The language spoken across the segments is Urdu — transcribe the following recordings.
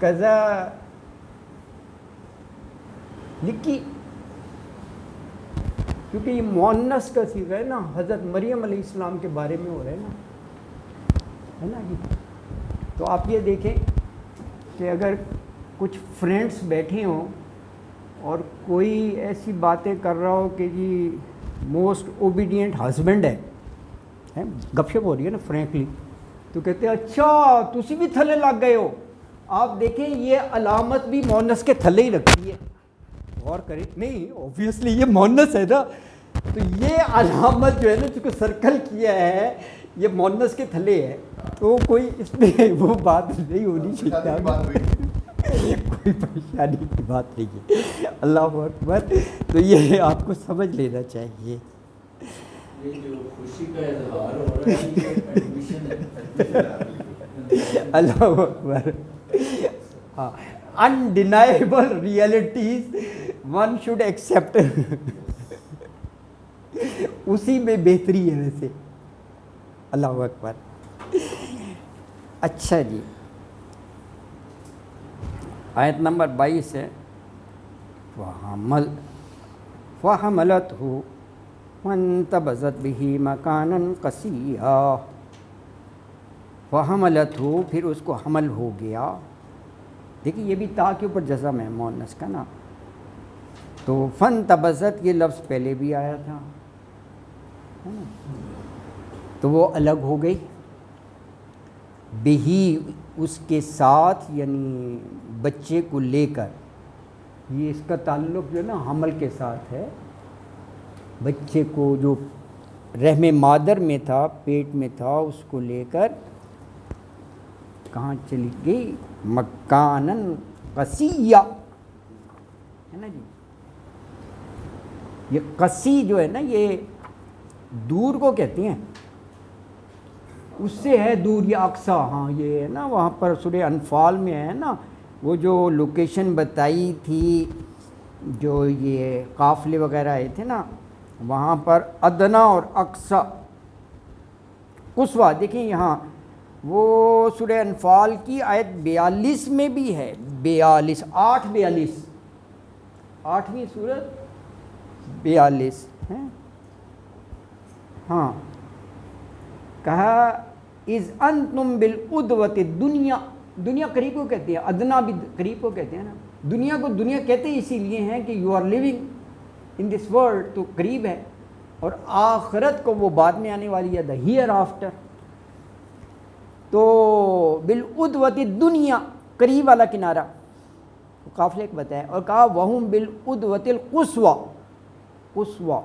قضا لکھی، کیونکہ یہ مؤنث کا صیغہ ہے نا، حضرت مریم علیہ السلام کے بارے میں ہو رہا ہے نا جی۔ تو آپ یہ دیکھیں کہ اگر کچھ فرینڈس بیٹھے ہوں اور کوئی ایسی باتیں کر رہا ہو کہ جی موسٹ اوبیڈینٹ ہسبینڈ ہے، گپ شپ ہو رہی ہے نا فرینکلی، تو کہتے ہیں اچھا تسی بھی تھلے لگ گئے ہو۔ آپ دیکھیں یہ علامت بھی مؤنث کے تھلے ہی رکھتی ہے، غور کریں، نہیں اوبویسلی یہ مؤنث ہے نا، تو یہ علامت جو ہے نا چونکہ سرکل کیا ہے یہ مؤنث کے تھلے ہے، تو کوئی اس میں وہ بات نہیں ہونی چاہیے، کوئی پریشانی کی بات نہیں ہے۔ اللہ اکبر، تو یہ آپ کو سمجھ لینا چاہیے۔ یہ جو خوشی کا اظہار ہو رہا ہے یہ ایڈمیشن ہے۔ اللہ اکبر، ہاں، undeniable realities one should accept، اسی میں بہتری ہے ویسے۔ اللہ اکبر۔ اچھا جی، آیت نمبر 22 ہے، فَحَمَلَتْهُ وَانْتَبَذَتْ بِهِ مَكَانًا قَصِيًّا، فَحَمَلَتْهُ، پھر اس کو حمل ہو گیا۔ دیکھیں یہ بھی تا کے اوپر جزم ہے مؤنث کا نا، تو فَانْتَبَذَتْ یہ لفظ پہلے بھی آیا تھا، تو وہ الگ ہو گئی، بہی اس کے ساتھ، یعنی بچے کو لے کر، یہ اس کا تعلق جو ہے نا حمل کے ساتھ ہے، بچے کو جو رحم مادر میں تھا، پیٹ میں تھا، اس کو لے کر کہاں چلی گئی؟ مکانن قصیّا، ہے نا جی۔ یہ قصی جو ہے نا یہ دور کو کہتے ہیں، اس سے ہے دور، یہ اقصا، ہاں یہ ہے نا وہاں پر سورہ انفال میں ہے نا وہ جو لوکیشن بتائی تھی، جو یہ قافلے وغیرہ آئے تھے نا، وہاں پر ادنا اور اقصا قصویٰ، دیکھیں یہاں وہ سورہ انفال کی آیت 42 میں بھی ہے، 42 8 8ویں سورت 42 ہے، ہاں، کہا اذ انتم بالعدوۃ الدنیا، دنیا قریب کو کہتے ہیں، ادنا بھی قریب کو کہتے ہیں نا، دنیا کو دنیا کہتے ہی اسی لیے ہیں کہ you are living in this world, تو قریب ہے، اور آخرت کو وہ بعد میں آنے والی ہے، دا ہیئر آفٹر، تو بالعدوۃ الدنیا قریب والا کنارہ قافلے کو بتایا، اور کہا وہم بالعدوۃ القصویٰ، قصویٰ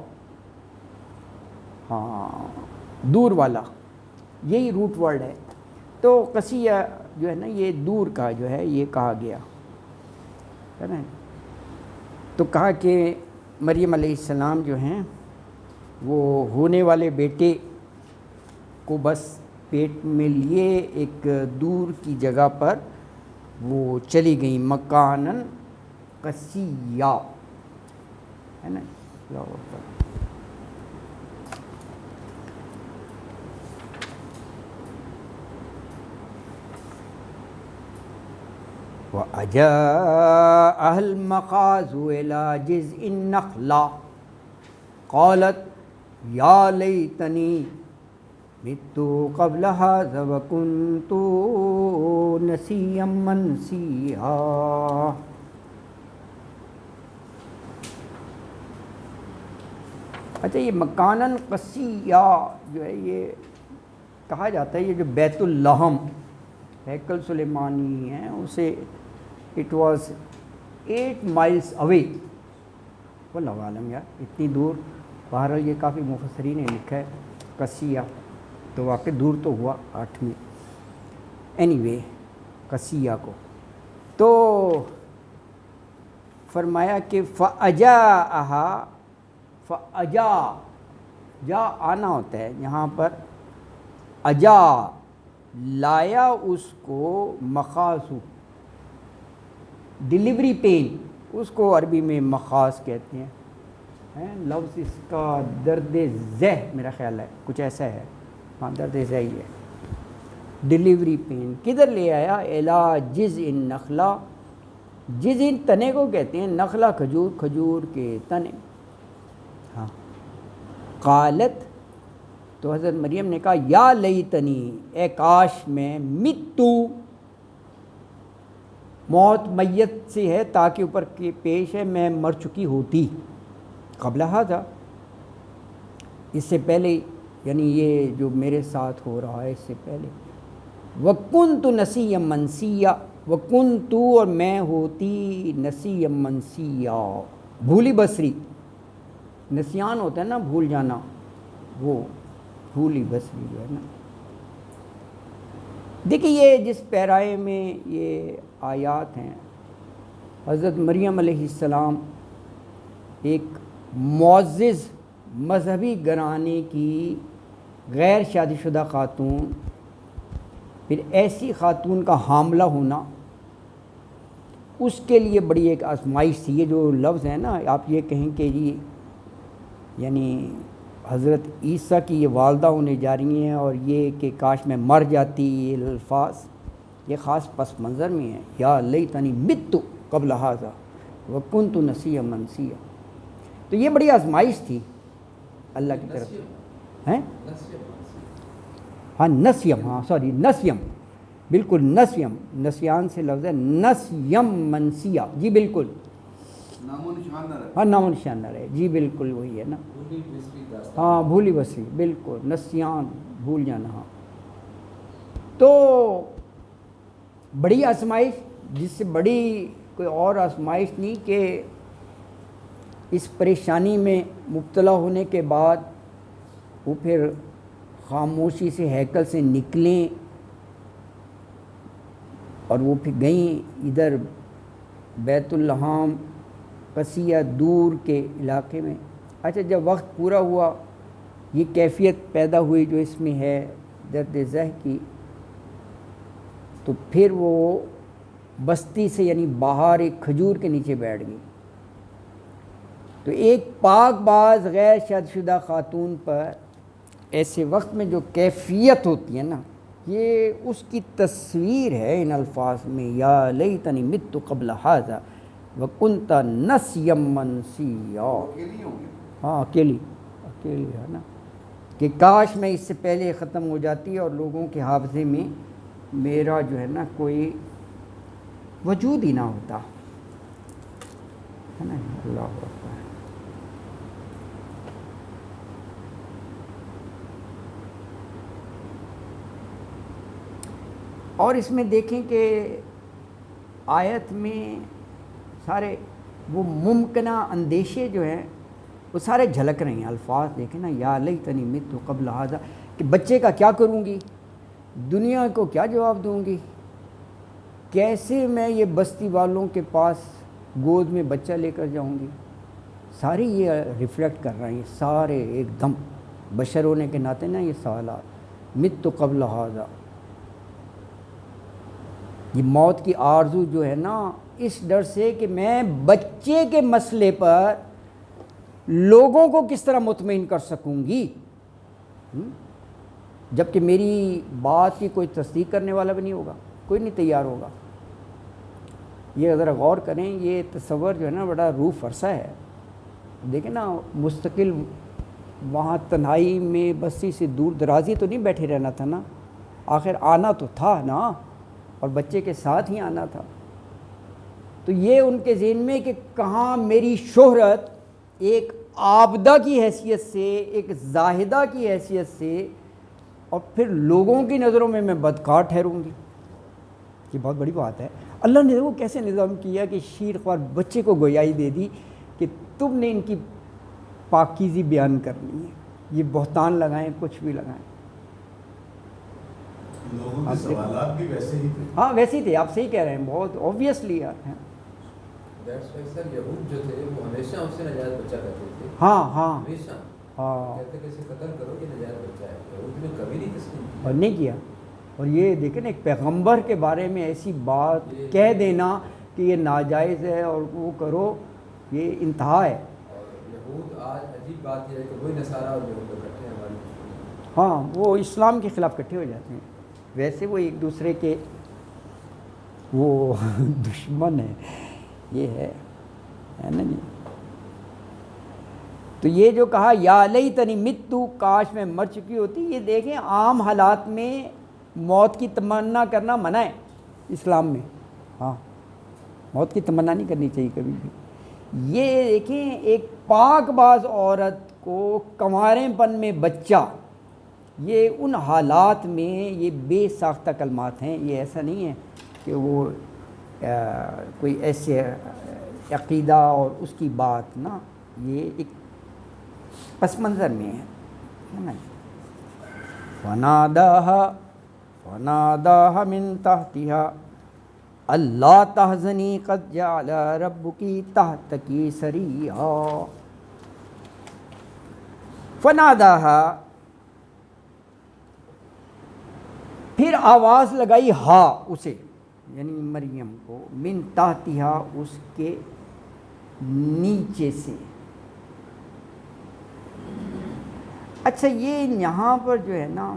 ہاں دور والا، یہی روٹ ورڈ ہے، تو قصیہ جو ہے نا یہ دور کا جو ہے یہ کہا گیا ہے نا۔ تو کہا کہ مریم علیہ السلام جو ہیں وہ ہونے والے بیٹے کو بس پیٹ میں لیے ایک دور کی جگہ پر وہ چلی گئیں، مکانن قصیّا، ہے نا۔ وَأَجَاءَهَا الْمَخَاضُ إِلَى جِذْعِ النَّخْلَةِ قَالَتْ يَا لَيْتَنِي مِتُّ قَبْلَ هَذَا وَكُنْتُ نَسِيًّا مَنْسِيًّا۔ اچھا یہ مکانن قصیّا جو ہے یہ کہا جاتا ہے، یہ جو بیت اللحم ہیکل سلیمانی ہے اسے اٹ واز 8 miles away، واللہ عالم یار اتنی دور، بہرحال یہ کافی مفسرین نے لکھا ہے قصیہ، تو واقع دور تو ہوا 8 میں، اینی وے قصیہ کو، تو فرمایا کہ فَأَجَاءَهَا، فَأَجَا جا آنا ہوتا ہے، یہاں پر اجا لایا اس کو، مخاض ڈلیوری پین، اس کو عربی میں مخاض کہتے ہیں، لفظ اس کا درد ذہ میرا خیال ہے کچھ ایسا ہے، ہاں درد ذہ ہی ہے، ڈلیوری پین کدھر لے آیا؟ الا جذع النخلہ، جذع تنے کو کہتے ہیں، نخلہ کھجور، کھجور کے تنے. ہاں قالت، تو حضرت مریم نے کہا یا لیتنی، اے کاش میں، متو، موت میت سے ہے تاکہ اوپر کے پیش ہے، میں مر چکی ہوتی، قبل ھذا، اس سے پہلے، یعنی یہ جو میرے ساتھ ہو رہا ہے اس سے پہلے. وَكُنْتُ نَسِيًّا مَنْسِيًّا، وَكُنْتُ، اور میں ہوتی، نسیًّا منسیًّا، بھولی بسری. نسیان ہوتا ہے نا بھول جانا، وہ بھولی بسری جو ہے نا. دیکھیے یہ جس پیرائے میں یہ آیات ہیں، حضرت مریم علیہ السلام ایک معزز مذہبی گھرانے کی غیر شادی شدہ خاتون، پھر ایسی خاتون کا حاملہ ہونا، اس کے لیے بڑی ایک آزمائش تھی. یہ جو لفظ ہے نا، آپ یہ کہیں کہ جی یعنی حضرت عیسیٰ کی یہ والدہ ہونے جا رہی ہیں، اور یہ کہ کاش میں مر جاتی، یہ الفاظ یہ خاص پس منظر میں ہیں. یا لیتنی مت قبل ھذا وکنت نسیا منسیا. تو یہ بڑی آزمائش تھی اللہ کی طرف سے. ہیں ہاں نسیم، ہاں سوری نسیم، بالکل نسیم، نسیان سے لفظ ہے، نسیم منسیا، جی بالکل، نام و نشان نہ رہے. ہاں نام و نشان نہ رہے، جی بالکل وہی ہے نا. ہاں بھولی بسری، بالکل نسیان، بھول جانا. ہاں تو بڑی آزمائش، جس سے بڑی کوئی اور آزمائش نہیں کہ اس پریشانی میں مبتلا ہونے کے بعد وہ پھر خاموشی سے ہیکل سے نکلیں، اور وہ پھر گئیں ادھر بیت اللحام، قصیہ دور کے علاقے میں. اچھا جب وقت پورا ہوا، یہ کیفیت پیدا ہوئی جو اس میں ہے درد ذہ کی، تو پھر وہ بستی سے یعنی باہر ایک کھجور کے نیچے بیٹھ گئی. تو ایک پاک باز غیر شادی شدہ خاتون پر ایسے وقت میں جو کیفیت ہوتی ہے نا، یہ اس کی تصویر ہے ان الفاظ میں، یا لیتنی مت قبل ھذا وکنت نسیا منسیا. اکیلی ہوں گی. ہاں اکیلی ہے نا، کہ کاش میں اس سے پہلے ختم ہو جاتی اور لوگوں کے حافظے میں میرا جو ہے نا کوئی وجود ہی نہ ہوتا ہے نا. اللہ اکبر. اور اس میں دیکھیں کہ آیت میں سارے وہ ممکنہ اندیشے جو ہیں وہ سارے جھلک رہے ہیں. الفاظ دیکھیں نا، یا لیتنی مت قبل ھذا، کہ بچے کا کیا کروں گی، دنیا کو کیا جواب دوں گی، کیسے میں یہ بستی والوں کے پاس گود میں بچہ لے کر جاؤں گی. سارے یہ ریفلیکٹ کر رہے ہیں، سارے ایک دم بشر ہونے کے ناطے نا یہ سوالات. مت قبل ھذا، یہ موت کی آرزو جو ہے نا، اس ڈر سے کہ میں بچے کے مسئلے پر لوگوں کو کس طرح مطمئن کر سکوں گی، جبکہ میری بات کی کوئی تصدیق کرنے والا بھی نہیں ہوگا، کوئی نہیں تیار ہوگا. یہ ذرا غور کریں، یہ تصور جو ہے نا بڑا روح فرسا ہے. دیکھیں نا، مستقل وہاں تنہائی میں بستی سے دور درازی تو نہیں بیٹھے رہنا تھا نا، آخر آنا تو تھا نا، اور بچے کے ساتھ ہی آنا تھا. تو یہ ان کے ذہن میں کہ کہاں میری شہرت ایک عابدہ کی حیثیت سے، ایک زاہدہ کی حیثیت سے، اور پھر لوگوں کی نظروں میں بدکار ٹھہروں گی. یہ بہت بڑی بات ہے. اللہ نے وہ کیسے نظام کیا کہ شیر خوار بچے کو گویائی دے دی کہ تم نے ان کی پاکیزی بیان کرنی ہے. یہ بہتان لگائیں، کچھ بھی لگائیں. لوگوں کے سوالات بھی ویسے ہی تھے. ہاں ویسے ہی تھے، آپ صحیح کہہ رہے ہیں، بہت اوبویسلی یار ہیں. سر یہود جو تھے وہ ہمیشہ اس سے نجائز بچہ کرتے تھے. ہاں ہاں ہمیشہ ہاں، کہتے کہ اسے قتل کرو کہ نجائز بچہ ہے. یہود نے کبھی نہیں تسلیم کیا. اور نہیں کیا. اور یہ دیکھیں نا، ایک پیغمبر کے بارے میں ایسی بات کہہ دینا کہ یہ ناجائز ہے اور وہ کرو، یہ انتہا ہے. اور یہود آج عجیب بات یہ ہے کہ وہی نصارہ اور یہود اکٹھے ہیں ہماری. ہاں وہ اسلام کے خلاف اکٹھے ہو جاتے ہیں. ویسے وہ ایک دوسرے کے وہ دشمن ہے، یہ ہے نا جی. تو یہ جو کہا یا لیتنی متّو، کاش میں مر چکی ہوتی، یہ دیکھیں عام حالات میں موت کی تمنا کرنا منع ہے اسلام میں. ہاں موت کی تمنا نہیں کرنی چاہیے کبھی بھی. یہ دیکھیں ایک پاک باز عورت کو کنواریں پن میں بچہ، یہ ان حالات میں یہ بے ساختہ کلمات ہیں. یہ ایسا نہیں ہے کہ وہ کوئی ایسے عقیدہ اور اس کی بات نا، یہ ایک پس منظر میں ہے نا. فناداها من تحتها اللہ تحزنی قد جعل ربکی تحتکی سریا. فناداها، پھر آواز لگائی ہا اسے، یعنی مریم کو، من تحتہا اس کے نیچے سے. اچھا یہ یہاں پر جو ہے نا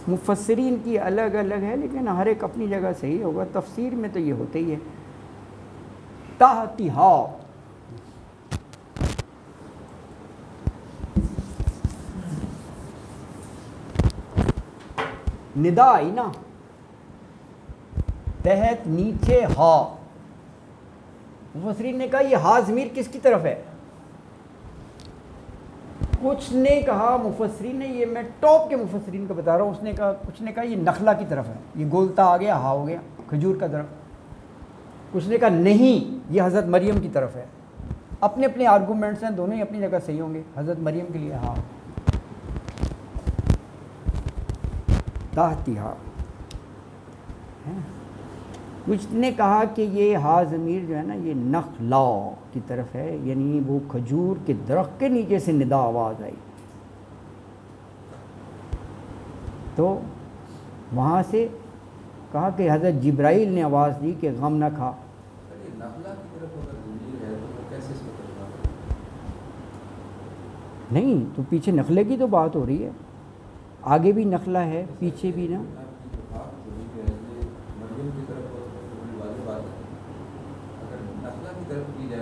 مفسرین کی الگ الگ ہے، لیکن ہر ایک اپنی جگہ صحیح ہوگا. تفسیر میں تو یہ ہوتا ہی ہے تحتہا. ندا آئی نا، تحت نیچے ہا. مفسرین نے کہا یہ ہا ضمیر کس کی طرف ہے؟ کچھ نے کہا مفسرین نے، یہ میں ٹاپ کے مفسرین کا بتا رہا ہوں، اس نے کہا، کچھ نے کہا یہ نخلا کی طرف ہے، یہ گولتا آ گیا ہا ہو گیا کھجور کا طرف. کچھ نے کہا نہیں یہ حضرت مریم کی طرف ہے. اپنے اپنے آرگومنٹس ہیں، دونوں ہی اپنی جگہ صحیح ہوں گے. حضرت مریم کے لیے ہا تحتہا. کچھ نے کہا کہ یہ ہا ضمیر جو ہے نا یہ نخلا کی طرف ہے، یعنی وہ کھجور کے درخت کے نیچے سے ندا آواز آئی. تو وہاں سے کہا کہ حضرت جبرائیل نے آواز دی کہ غم نہ کھا. نہیں تو پیچھے نخلے کی تو بات ہو رہی ہے، آگے بھی نخلا ہے پیچھے بھی نا.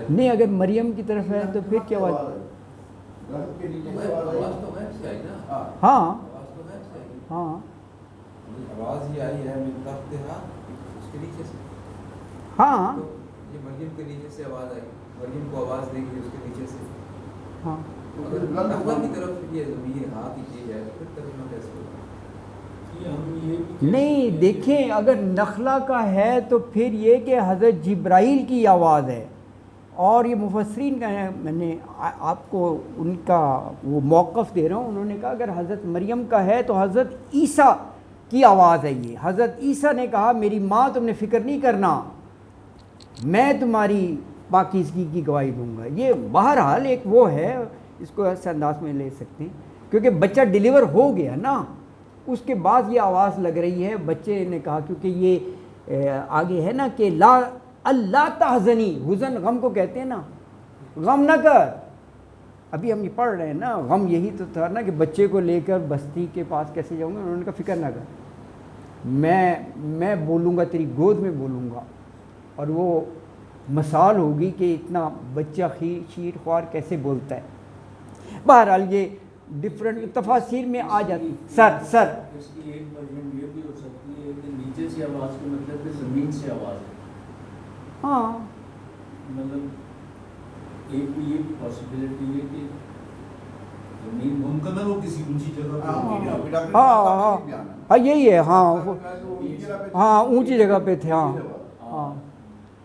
نہیں اگر مریم کی طرف ہے تو پھر کیا بات؟ ہاں ہاں آواز یہ آئی ہے من تحتہا، اس کے نیچے سے. ہاں یہ مریم کے نیچے سے آواز آئی، مریم کو آواز دے گی اس کے نیچے سے. ہاں اگر نخلا کی طرف یہ ضمیر ہاتھ کی چیز ہے تو پھر ترجمہ کیسے ہوگا؟ نہیں دیکھیں اگر نخلا کا ہے تو پھر یہ کہ حضرت جبرائیل کی آواز ہے. اور یہ مفسرین کا ہے، میں نے آپ کو ان کا وہ موقف دے رہا ہوں. انہوں نے کہا اگر حضرت مریم کا ہے تو حضرت عیسیٰ کی آواز ہے یہ. حضرت عیسیٰ نے کہا میری ماں تم نے فکر نہیں کرنا، میں تمہاری پاکیزگی کی گواہی دوں گا. یہ بہرحال ایک وہ ہے، اس کو ایسے انداز میں لے سکتے ہیں کیونکہ بچہ ڈیلیور ہو گیا نا، اس کے بعد یہ آواز لگ رہی ہے. بچے نے کہا کیونکہ یہ آگے ہے نا کہ لا اللہ تحزنی، حزن غم کو کہتے ہیں نا، غم نہ کر. ابھی ہم یہ پڑھ رہے ہیں نا، غم یہی تو تھا نا کہ بچے کو لے کر بستی کے پاس کیسے جاؤں گا. انہوں نے کہا فکر نہ کر، میں بولوں گا، تیری گود میں بولوں گا. اور وہ مثال ہوگی کہ اتنا بچہ شیر خوار کیسے بولتا ہے. بہرحال یہ ڈفرینٹ تفاسیر میں آ جاتی. سر اس کی ایک ورژن یہ بھی ہو سکتی ہے کہ نیچے سے آواز کا مطلب ہے زمین سے آواز ہے. ہاں مطلب ایک یہ پاسبلٹی ہے کہ زمین ممکن ہے وہ کسی اونچی جگہ پہ ہاں یہی ہے. ہاں اونچی جگہ پہ تھے. ہاں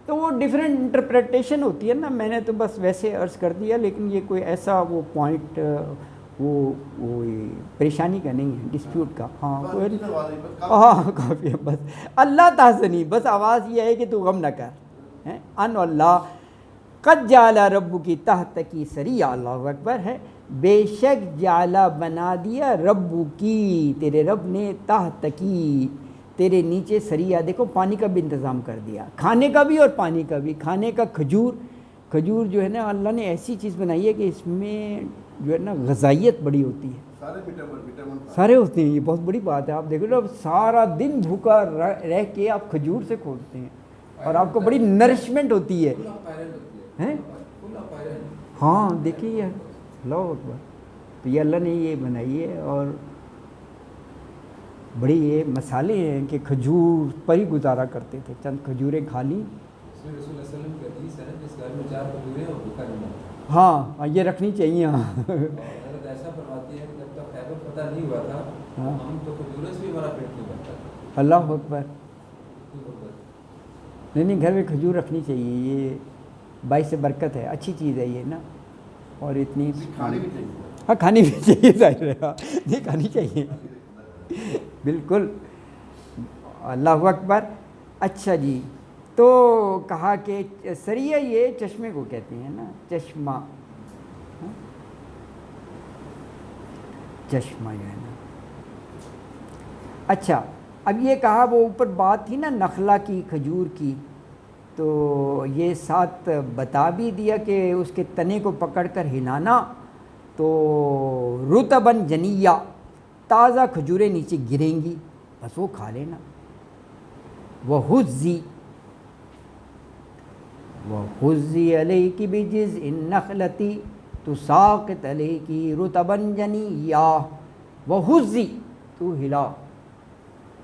تو وہ ڈیفرنٹ انٹرپریٹیشن ہوتی ہے نا. میں نے تو بس ویسے عرض کر دیا، لیکن یہ کوئی ایسا وہ پوائنٹ وہ پریشانی کا نہیں ہے، ڈسپیوٹ کا. ہاں کافی ہے. بس اللہ تحزنی، بس آواز یہ ہے کہ تو غم نہ کر. ان اللہ قد جعل ربکی تحتکی سریا. اللہ اکبر ہے. بے شک جعلا بنا دیا ربو کی، تیرے رب نے، تحتکی تیرے نیچے سریا. دیکھو پانی کا بھی انتظام کر دیا، کھانے کا بھی اور پانی کا بھی. کھانے کا کھجور جو ہے نا اللہ نے ایسی چیز بنائی ہے کہ اس میں جو ہے نا غذائیت بڑی ہوتی ہے، سارے وٹامن سارے ہوتے ہیں، یہ بہت بڑی بات ہے. آپ دیکھو نا سارا دن بھوکا رہ کے آپ کھجور سے کھولتے ہیں اور آپ کو بڑی نرشمنٹ ہوتی ہے ہیں. ہاں دیکھیے یہ اللہ اکبر. تو یہ اللہ نے یہ بنائی ہے اور بڑی یہ مسالے ہیں کہ کھجور پر ہی گزارا کرتے تھے. چند کھجوریں کھا لی. ہاں یہ رکھنی چاہیے. ہاں ایسا فرماتی ہے کہ جب تک خیبر فتح نہیں ہوا تھا ہم تو کھجوروں سے بھی ہمارا پیٹ نہیں بھرتا تھا. اللہ اکبر. نہیں گھر میں کھجور رکھنی چاہیے، یہ باعث برکت ہے، اچھی چیز ہے یہ نا. اور اتنی کھانی بھی چاہیے. ہاں کھانی بھی چاہیے، ظاہر ہے نہیں کھانی چاہیے بالکل. اللہ اکبر. اچھا جی، تو کہا کہ سریہ یہ چشمے کو کہتے ہیں نا، چشمہ. چشمہ جو ہے نا. اچھا اب یہ کہا وہ اوپر بات تھی نا نخلا کی، کھجور کی، تو یہ ساتھ بتا بھی دیا کہ اس کے تنے کو پکڑ کر ہلانا تو رطباً جنیہ، تازہ کھجوریں نیچے گریں گی، بس وہ کھا لینا. وَهُزِّ عَلَيْكِ بِجِزْءِ النَّخْلَةِ تُسَاقِطْ عَلَيْكِ رُطَبًا جَنِيًّا. وَهُزِّ، تو ہلا.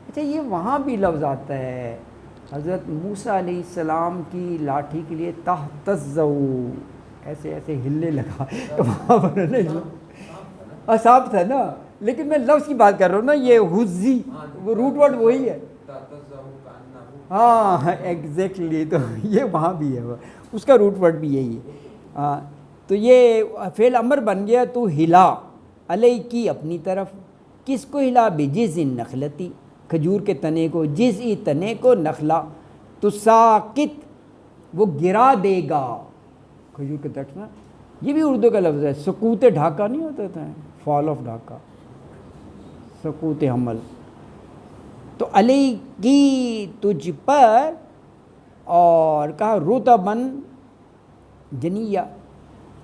اچھا یہ وہاں بھی لفظ آتا ہے حضرت موسیٰ علیہ السلام کی لاٹھی کے لیے تحت الزَّوْ، ایسے ایسے ہلنے لگا. وہاں پر صاف تھا نا، لیکن میں لفظ کی بات کر رہا ہوں نا. یہ حزی وہ روٹ ورڈ وہی ہے. ہاں ایگزیکٹلی. تو یہ وہاں بھی ہے، اس کا روٹ ورڈ بھی یہی ہے. تو یہ فعل امر بن گیا. تو ہلا علیہ کی، اپنی طرف. کس کو ہلا؟ بجز النخلتی، کھجور کے تنے کو. جزئی تنے کو، نخلا. تو ساقط، وہ گرا دے گا. کھجور کے درخت نا، یہ بھی اردو کا لفظ ہے. سقوط ڈھاکہ نہیں ہوتا تھا، فال آف ڈھاکہ، سقوط حمل. تو علیہ کی، تجھ پر. اور کہا رطباً جنیہ.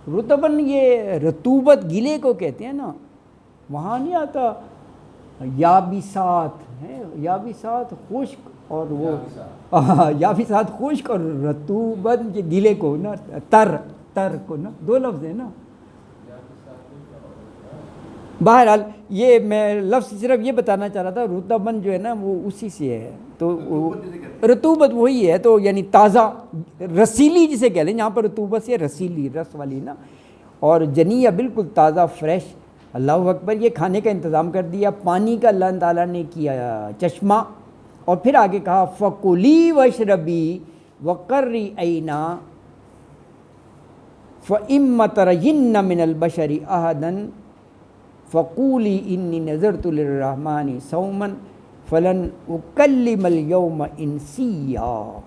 رطباً یہ رطوبت گلے کو کہتے ہیں نا. وہاں نہیں آتا یابسات ہے، یابسات خشک، اور وہ یابسات خشک اور رطوبت یہ گلے کو نا، تر کو نا، دو لفظ ہیں نا. بہرحال یہ میں لفظ صرف یہ بتانا چاہ رہا تھا، رطباً جو ہے نا وہ اسی سے ہے. تو رطوبت وہی ہے، تو یعنی تازہ، رسیلی جسے کہہ لیں. یہاں پر رطوبت سے رسیلی، رس والی نا. اور جنیہ بالکل تازہ، فریش. اللہ اکبر. یہ کھانے کا انتظام کر دیا. پانی کا اللہ تعالیٰ نے کیا چشمہ. اور پھر آگے کہا فَكُلِي وَاشْرَبِي وَقَرِّ عَيْنًا فَإِمَّا تَرَيِنَّ مِنَ الْبَشَرِ أَحَدًا فَقُولِي إِنِّي نَذَرْتُ لِلرَّحْمَنِ صَوْمًا فَلَنْ أُكَلِّمَ الْيَوْمَ إِنْسِيًّا.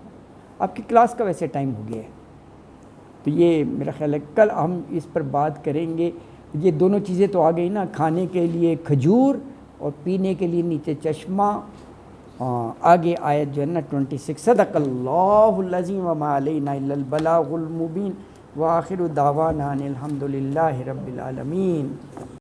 آپ کی کلاس کا ویسے ٹائم ہو گیا ہے، تو یہ میرا خیال ہے کل ہم اس پر بات کریں گے. یہ دونوں چیزیں تو آ گئی نا، کھانے کے لیے کھجور اور پینے کے لیے نیچے چشمہ. آگے آیت جو ہے نا 26. صدق اللہ العظیم وما علینا الا البلاغ المبین وآخر دعوانا ان الحمد للہ رب العالمین.